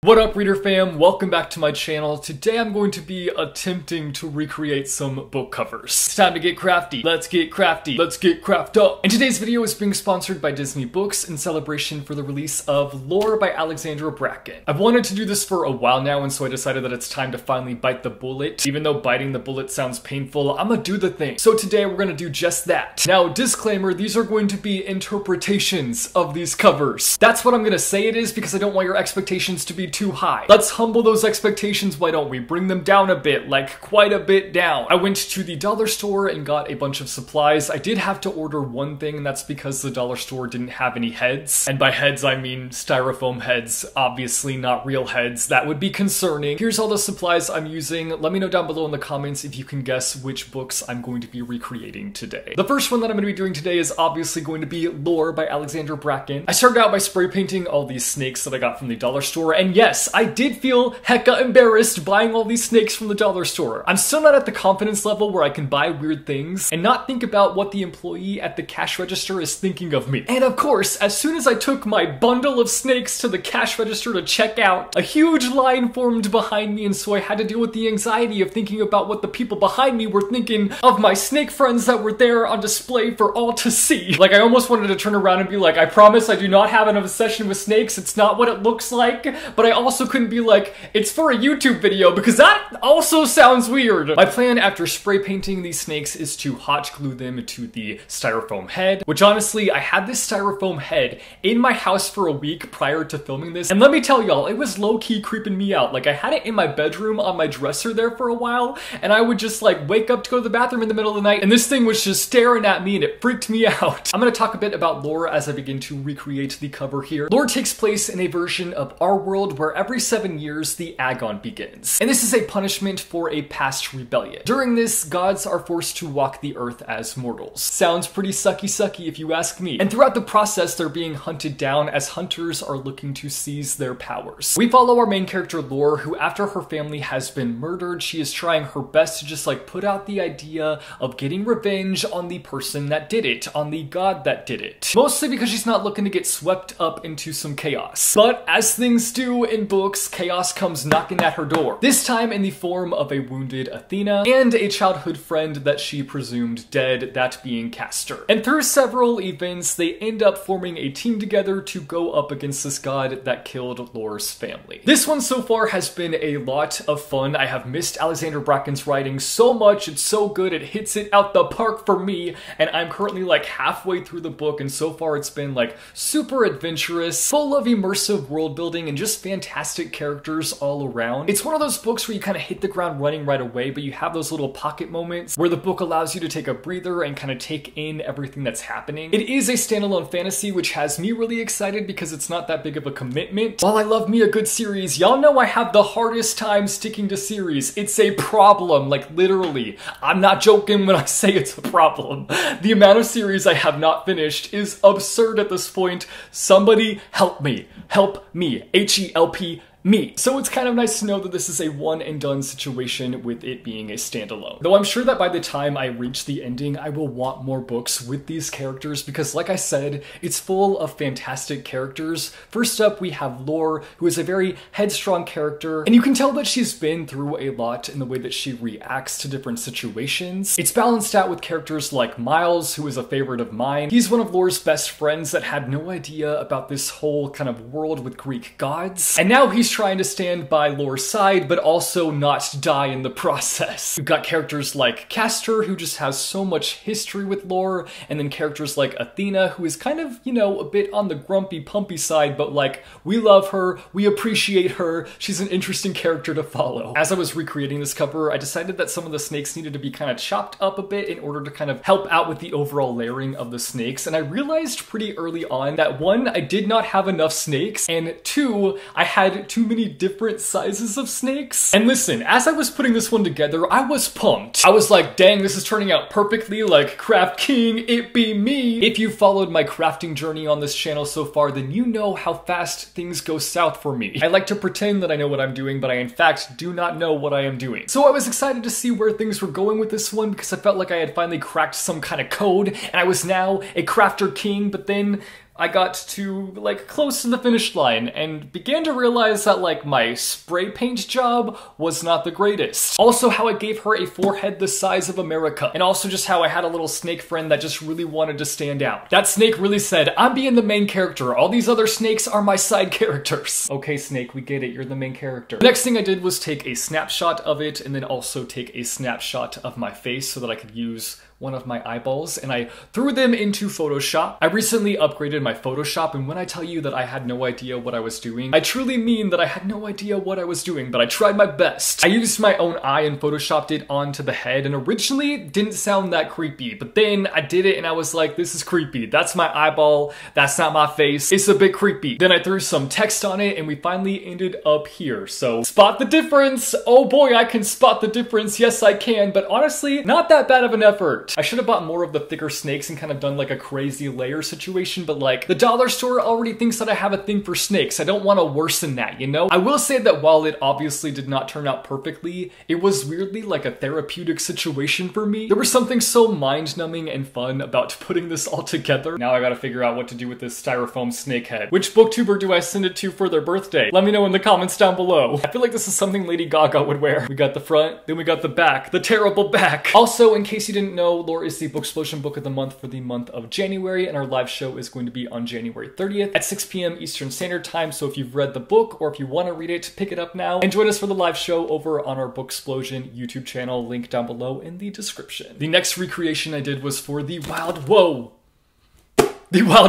What up, reader fam? Welcome back to my channel. Today I'm going to be attempting to recreate some book covers. It's time to get crafty. Let's get crafty. Let's get craft up. And today's video is being sponsored by Disney Books in celebration for the release of Lore by Alexandra Bracken. I've wanted to do this for a while now, and so I decided that it's time to finally bite the bullet. Even though biting the bullet sounds painful, I'm gonna do the thing. So today we're gonna do just that. Now, disclaimer, these are going to be interpretations of these covers. That's what I'm gonna say it is because I don't want your expectations to be too high. Let's humble those expectations, why don't we? Bring them down a bit, like quite a bit down. I went to the dollar store and got a bunch of supplies. I did have to order one thing, and that's because the dollar store didn't have any heads. And by heads, I mean styrofoam heads, obviously not real heads. That would be concerning. Here's all the supplies I'm using. Let me know down below in the comments if you can guess which books I'm going to be recreating today. The first one that I'm going to be doing today is obviously going to be Lore by Alexandra Bracken. I started out by spray painting all these snakes that I got from the dollar store, and yes, I did feel hecka embarrassed buying all these snakes from the dollar store. I'm still not at the confidence level where I can buy weird things and not think about what the employee at the cash register is thinking of me. And of course, as soon as I took my bundle of snakes to the cash register to check out, a huge line formed behind me, and so I had to deal with the anxiety of thinking about what the people behind me were thinking of my snake friends that were there on display for all to see. Like, I almost wanted to turn around and be like, I promise I do not have an obsession with snakes, it's not what it looks like, but I also couldn't be like, it's for a YouTube video, because that also sounds weird. My plan after spray painting these snakes is to hot glue them to the styrofoam head, which honestly, I had this styrofoam head in my house for a week prior to filming this, and let me tell y'all, it was low-key creeping me out. Like, I had it in my bedroom on my dresser there for a while, and I would just like wake up to go to the bathroom in the middle of the night, and this thing was just staring at me, and it freaked me out. I'm gonna talk a bit about Lore as I begin to recreate the cover here. Lore takes place in a version of our world where every 7 years the Agon begins. And this is a punishment for a past rebellion. During this, gods are forced to walk the earth as mortals. Sounds pretty sucky if you ask me. And throughout the process, they're being hunted down as hunters are looking to seize their powers. We follow our main character Lore, who after her family has been murdered, she is trying her best to just like put out the idea of getting revenge on the person that did it, on the god that did it. Mostly because she's not looking to get swept up into some chaos. But as things do in books, chaos comes knocking at her door. This time in the form of a wounded Athena and a childhood friend that she presumed dead, that being Castor. And through several events, they end up forming a team together to go up against this god that killed Lore's family. This one so far has been a lot of fun. I have missed Alexandra Bracken's writing so much. It's so good. It hits it out the park for me, and I'm currently like halfway through the book, and so far it's been like super adventurous, full of immersive world building and just fantastic characters all around. It's one of those books where you kind of hit the ground running right away, but you have those little pocket moments where the book allows you to take a breather and kind of take in everything that's happening. It is a standalone fantasy, which has me really excited because it's not that big of a commitment. While I love me a good series, y'all know I have the hardest time sticking to series. It's a problem, like literally. I'm not joking when I say it's a problem. The amount of series I have not finished is absurd at this point. Somebody help me. Help me. H-E-L-P me. So it's kind of nice to know that this is a one and done situation with it being a standalone. Though I'm sure that by the time I reach the ending, I will want more books with these characters because like I said, it's full of fantastic characters. First up, we have Lore, who is a very headstrong character, and you can tell that she's been through a lot in the way that she reacts to different situations. It's balanced out with characters like Miles, who is a favorite of mine. He's one of Lore's best friends that had no idea about this whole kind of world with Greek gods, and now he's trying to stand by Lore's side, but also not die in the process. We've got characters like Castor, who just has so much history with Lore, and then characters like Athena, who is kind of, you know, a bit on the grumpy, pumpy side, but like, we love her, we appreciate her, she's an interesting character to follow. As I was recreating this cover, I decided that some of the snakes needed to be kind of chopped up a bit in order to kind of help out with the overall layering of the snakes, and I realized pretty early on that one, I did not have enough snakes, and two, I had too many different sizes of snakes. And listen, as I was putting this one together, I was pumped. I was like, dang, this is turning out perfectly, like Craft King, it be me. If you've followed my crafting journey on this channel so far, then you know how fast things go south for me. I like to pretend that I know what I'm doing, but I in fact do not know what I am doing. So I was excited to see where things were going with this one because I felt like I had finally cracked some kind of code and I was now a crafter king, but then I got to, like, close to the finish line and began to realize that, like, my spray paint job was not the greatest. Also, how I gave her a forehead the size of America. And also just how I had a little snake friend that just really wanted to stand out. That snake really said, I'm being the main character. All these other snakes are my side characters. Okay, snake, we get it. You're the main character. The next thing I did was take a snapshot of it and then also take a snapshot of my face so that I could use one of my eyeballs, and I threw them into Photoshop. I recently upgraded my Photoshop, and when I tell you that I had no idea what I was doing, I truly mean that I had no idea what I was doing, but I tried my best. I used my own eye and Photoshopped it onto the head, and originally it didn't sound that creepy, but then I did it and I was like, this is creepy. That's my eyeball. That's not my face. It's a bit creepy. Then I threw some text on it, and we finally ended up here. So, spot the difference. Oh boy, I can spot the difference. Yes, I can, but honestly, not that bad of an effort. I should have bought more of the thicker snakes and kind of done like a crazy layer situation, but like the dollar store already thinks that I have a thing for snakes. I don't want to worsen that, you know? I will say that while it obviously did not turn out perfectly, it was weirdly like a therapeutic situation for me. There was something so mind-numbing and fun about putting this all together. Now I gotta figure out what to do with this styrofoam snake head. Which booktuber do I send it to for their birthday? Let me know in the comments down below. I feel like this is something Lady Gaga would wear. We got the front, then we got the back. The terrible back. Also, in case you didn't know, Lore is the Booksplosion Book of the Month for the month of January, and our live show is going to be on January 30th at 6 p.m. Eastern Standard Time, so if you've read the book or if you want to read it, pick it up now and join us for the live show over on our Booksplosion YouTube channel, link down below in the description. The next recreation I did was for the Wild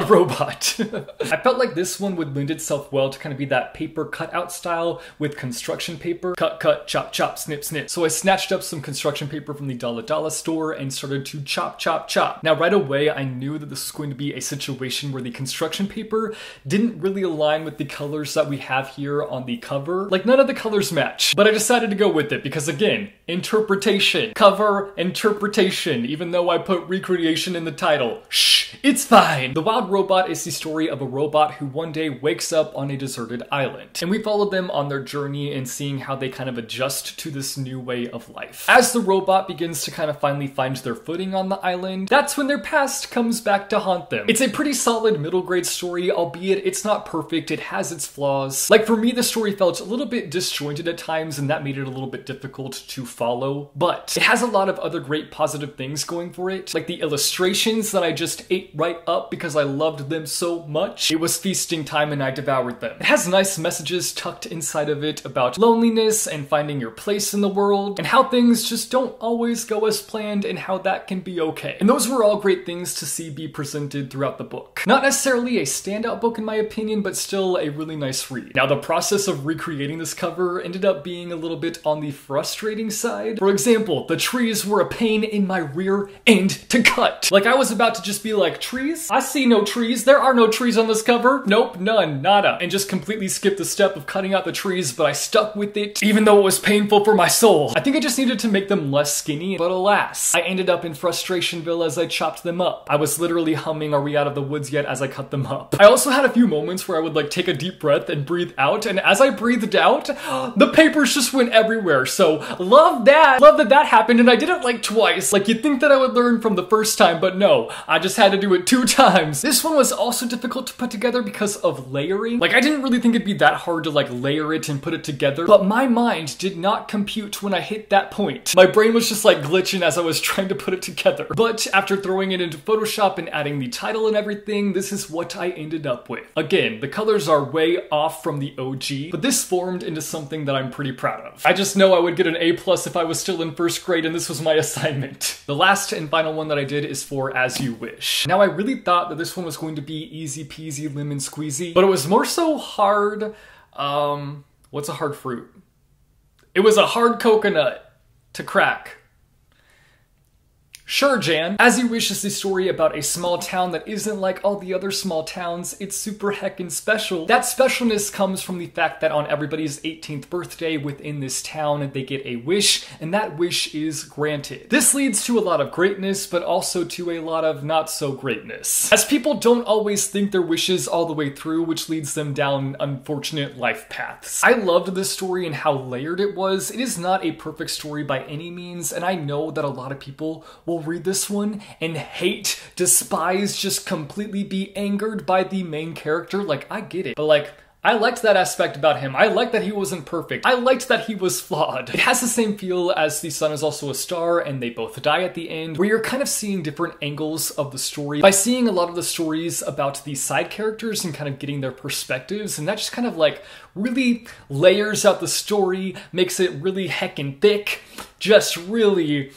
Robot. I felt like this one would lend itself well to kind of be that paper cutout style with construction paper. Cut, cut, chop, chop, snip, snip. So I snatched up some construction paper from the Dalla Dalla store and started to chop, chop, chop. Now right away, I knew that this was going to be a situation where the construction paper didn't really align with the colors that we have here on the cover. Like none of the colors match. But I decided to go with it because again, interpretation. Cover, interpretation. Even though I put recreation in the title. Shh, it's fine. The Wild Robot is the story of a robot who one day wakes up on a deserted island. And we followed them on their journey and seeing how they kind of adjust to this new way of life. As the robot begins to kind of finally find their footing on the island, that's when their past comes back to haunt them. It's a pretty solid middle grade story, albeit it's not perfect, it has its flaws. Like for me, the story felt a little bit disjointed at times and that made it a little bit difficult to follow, but it has a lot of other great positive things going for it. Like the illustrations that I just ate right up because I loved them so much. It was feasting time and I devoured them. It has nice messages tucked inside of it about loneliness and finding your place in the world and how things just don't always go as planned and how that can be okay. And those were all great things to see be presented throughout the book. Not necessarily a standout book in my opinion, but still a really nice read. Now the process of recreating this cover ended up being a little bit on the frustrating side. For example, the trees were a pain in my rear end to cut. Like I was about to just be like, trees? I see no trees. There are no trees on this cover. Nope, none, nada. And just completely skipped the step of cutting out the trees, but I stuck with it, even though it was painful for my soul. I think I just needed to make them less skinny, but alas, I ended up in Frustrationville as I chopped them up. I was literally humming Are We Out of the Woods Yet as I cut them up. I also had a few moments where I would like take a deep breath and breathe out, and as I breathed out, the papers just went everywhere. So love that. Love that that happened, and I did it like twice. Like you'd think that I would learn from the first time, but no, I just had to do it 2 times. This one was also difficult to put together because of layering. Like I didn't really think it'd be that hard to like layer it and put it together, but my mind did not compute when I hit that point. My brain was just like glitching as I was trying to put it together. But after throwing it into Photoshop and adding the title and everything, this is what I ended up with. Again, the colors are way off from the OG, but this formed into something that I'm pretty proud of. I just know I would get an A+ if I was still in 1st grade and this was my assignment. The last and final one that I did is for As You Wish. Now I really thought that this one was going to be easy peasy lemon squeezy, but it was more so hard, what's a hard fruit? It was a hard coconut to crack. Sure, Jan. As You Wish is the story about a small town that isn't like all the other small towns. It's super heckin' special. That specialness comes from the fact that on everybody's 18th birthday within this town, they get a wish, and that wish is granted. This leads to a lot of greatness, but also to a lot of not so greatness, as people don't always think their wishes all the way through, which leads them down unfortunate life paths. I loved this story and how layered it was. It is not a perfect story by any means, and I know that a lot of people will will read this one and hate, despise, just completely be angered by the main character. Like, I get it, but like, I liked that aspect about him. I liked that he wasn't perfect. I liked that he was flawed. It has the same feel as The Sun Is Also a Star and They Both Die at the end, where you're kind of seeing different angles of the story by seeing a lot of the stories about the side characters and kind of getting their perspectives, and that just kind of like really layers out the story, makes it really heckin' thick, just really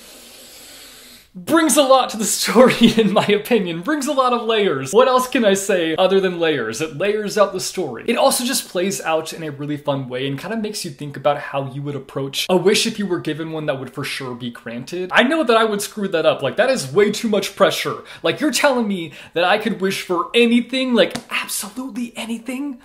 brings a lot to the story, in my opinion. Brings a lot of layers. What else can I say other than layers? It layers out the story. It also just plays out in a really fun way and kind of makes you think about how you would approach a wish if you were given one that would for sure be granted. I know that I would screw that up. Like, that is way too much pressure. Like, you're telling me that I could wish for anything? Like, absolutely anything?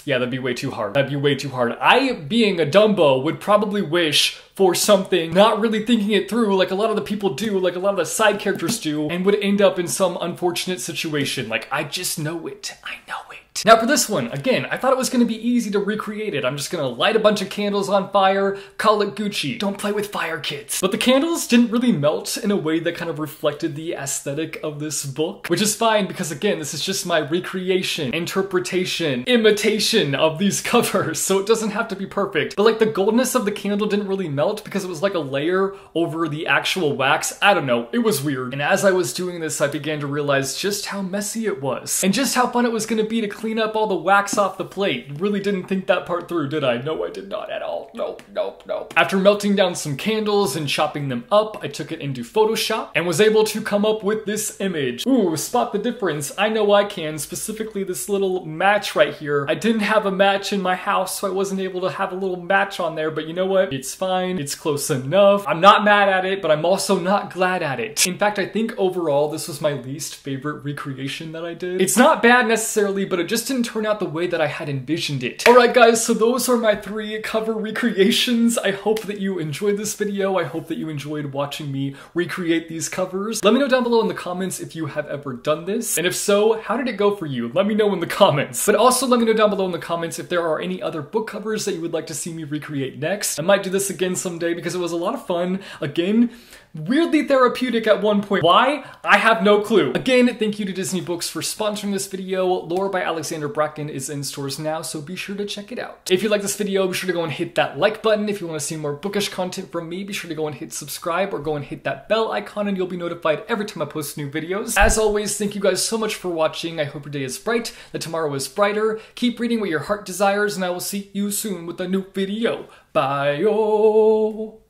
Yeah, that'd be way too hard. That'd be way too hard. I, being a Dumbo, would probably wish for something, not really thinking it through like a lot of the people do, like a lot of the side characters do, and would end up in some unfortunate situation. Like, I just know it. I know it. Now for this one, again, I thought it was going to be easy to recreate it. I'm just going to light a bunch of candles on fire, call it Gucci. Don't play with fire, kids. But the candles didn't really melt in a way that kind of reflected the aesthetic of this book, which is fine because, again, this is just my recreation, interpretation, imitation of these covers, so it doesn't have to be perfect. But like, the goldness of the candle didn't really melt because it was like a layer over the actual wax. I don't know, it was weird. And as I was doing this, I began to realize just how messy it was and just how fun it was going to be to clean up all the wax off the plate. Really didn't think that part through, did I? No, I did not at all. Nope, nope, nope. After melting down some candles and chopping them up, I took it into Photoshop and was able to come up with this image. Ooh, spot the difference. I know I can. Specifically this little match right here. I didn't have a match in my house, so I wasn't able to have a little match on there, but you know what? It's fine. It's close enough. I'm not mad at it, but I'm also not glad at it. In fact, I think overall this was my least favorite recreation that I did. It's not bad necessarily, but it just didn't turn out the way that I had envisioned it. Alright guys, so those are my 3 cover recreations. I hope that you enjoyed this video. I hope that you enjoyed watching me recreate these covers. Let me know down below in the comments if you have ever done this, and if so, how did it go for you? Let me know in the comments. But also let me know down below in the comments if there are any other book covers that you would like to see me recreate next. I might do this again someday because it was a lot of fun. Again, weirdly therapeutic at one point. Why? I have no clue. Again, thank you to Disney Books for sponsoring this video. Lore by Alexandra Bracken is in stores now, so be sure to check it out. If you like this video, be sure to go and hit that like button. If you want to see more bookish content from me, be sure to go and hit subscribe or go and hit that bell icon and you'll be notified every time I post new videos. As always, thank you guys so much for watching. I hope your day is bright, that tomorrow is brighter. Keep reading what your heart desires, and I will see you soon with a new video. Bye-o!